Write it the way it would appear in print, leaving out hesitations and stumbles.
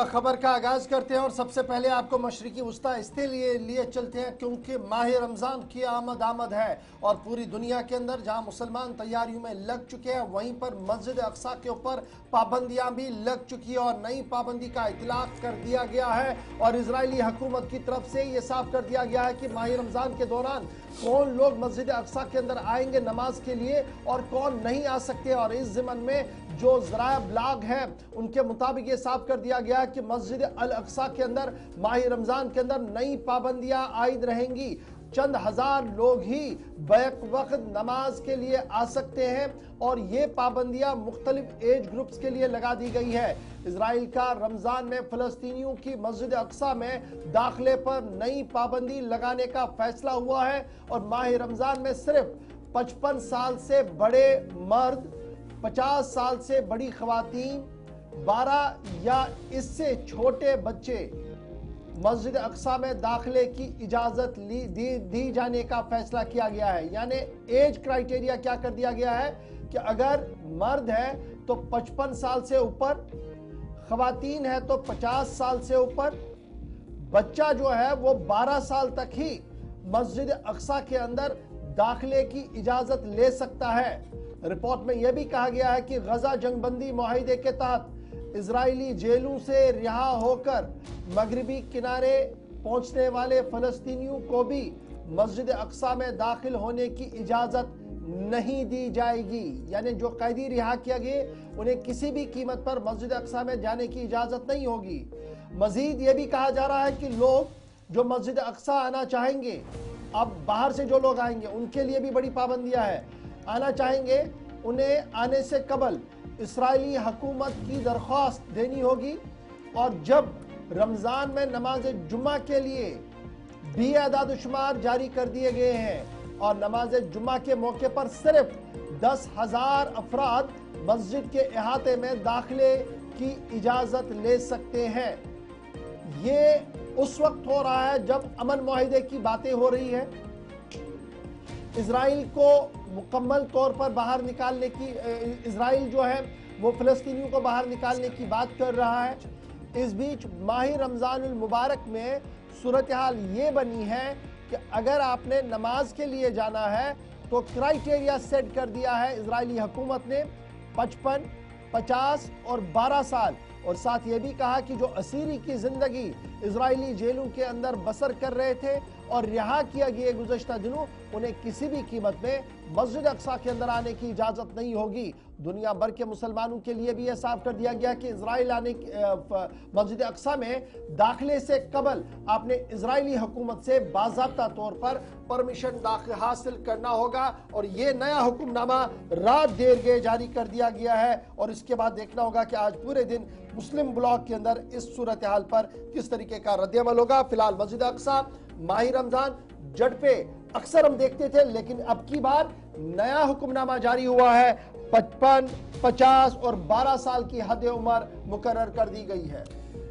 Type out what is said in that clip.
खबर का आगाज करते हैं और सबसे पहले आपको मशरिकी वस्ता इसलिए लिए चलते हैं क्योंकि माह रमज़ान की आमद है और पूरी दुनिया के अंदर जहां मुसलमान तैयारियों में लग चुके हैं वहीं पर मस्जिद अक्सा के ऊपर पाबंदियां भी लग चुकी है और नई पाबंदी का इतलाक कर दिया गया है और इजरायली हुकूमत की तरफ से ये साफ कर दिया गया है कि माह रमज़ान के दौरान कौन लोग मस्जिद अक्सा के अंदर आएंगे नमाज के लिए और कौन नहीं आ सकते। और इस ज़िमन में जो ज़राया ब्लाग है उनके मुताबिक ये साफ कर दिया गया कि मस्जिद अल अक्सा के अंदर माह रमज़ान के अंदर नई पाबंदियां आयद रहेंगी। चंद हजार लोग ही बैक वक्त नमाज के लिए आ सकते हैं और ये पाबंदियां मुख्तलिफ एज ग्रुप्स के लिए लगा दी गई है। इजराइल का रमज़ान में फ़लस्तीनियों की मस्जिद अक्सा में दाखिले पर नई पाबंदी लगाने का फैसला हुआ है और माह रमज़ान में सिर्फ 55 साल से बड़े मर्द, 50 साल से बड़ी ख़वातीन, 12 या इससे छोटे बच्चे मस्जिद अक्सा में दाखिले की इजाज़त दी जाने का फैसला किया गया है। यानी एज क्राइटेरिया क्या कर दिया गया है कि अगर मर्द है तो 55 साल से ऊपर, ख़वातीन है तो 50 साल से ऊपर, बच्चा जो है वो 12 साल तक ही मस्जिद अक्सा के अंदर दाखिले की इजाज़त ले सकता है। रिपोर्ट में यह भी कहा गया है कि गजा जंगबंदी मुआहिदे के तहत इजरायली जेलों से रिहा होकर मगरबी किनारे पहुंचने वाले फ़लस्तीनियों को भी मस्जिद अक्सा में दाखिल होने की इजाज़त नहीं दी जाएगी। यानी जो कैदी रिहा किया गए उन्हें किसी भी कीमत पर मस्जिद अक्सा में जाने की इजाज़त नहीं होगी। मज़ीद ये भी कहा जा रहा है कि लोग जो मस्जिद अक्सा आना चाहेंगे, अब बाहर से जो लोग आएंगे उनके लिए भी बड़ी पाबंदियां हैं। आना चाहेंगे उन्हें आने से कबल इस्राएली हुकूमत की दरख्वास्त देनी होगी और जब रमज़ान में नमाज जुम्मा के लिए भी आदाद-ओ-शुमार जारी कर दिए गए हैं और नमाज जुम्मा के मौके पर सिर्फ 10,000 अफराद मस्जिद के अहाते में दाखिले की इजाज़त ले सकते हैं। ये उस वक्त हो रहा है जब अमन मुआहिदे की बातें हो रही है, इजराइल को मुकम्मल तौर पर बाहर निकालने की, इजराइल जो है वो फ़लस्तीनियों को बाहर निकालने की बात कर रहा है। इस बीच माह रमज़ानुल मुबारक में सूरत हाल ये बनी है कि अगर आपने नमाज के लिए जाना है तो क्राइटेरिया सेट कर दिया है इजरायली हुकूमत ने 55, 50 और 12 साल। और साथ ये भी कहा कि जो असीरी की ज़िंदगी इजरायली जेलों के अंदर बसर कर रहे थे और रिहा किया गया गुज़श्ता दिनों, उन्हें किसी भी कीमत में मस्जिद अक्सा के अंदर आने की इजाज़त नहीं होगी। दुनिया भर के मुसलमानों के लिए भी यह साफ कर दिया गया कि इजराइल आने मस्जिद अक्सा में दाखिले से कबल आपने इजरायली हुकूमत से बाज़ाब्ता तौर पर परमिशन हासिल करना होगा और ये नया हुक्मनामा रात देर गए जारी कर दिया गया है। और इसके बाद देखना होगा कि आज पूरे दिन मुस्लिम ब्लॉक के अंदर इस सूरत हाल पर किस तरीके का रद्द-ए-अमल होगा। फिलहाल मस्जिद अक्सा माह रमज़ान जड़ पे अक्सर हम देखते थे, लेकिन अब की बार नया हुक्मनामा जारी हुआ है। 55, 50 और 12 साल की हद उम्र मुकर्रर कर दी गई है।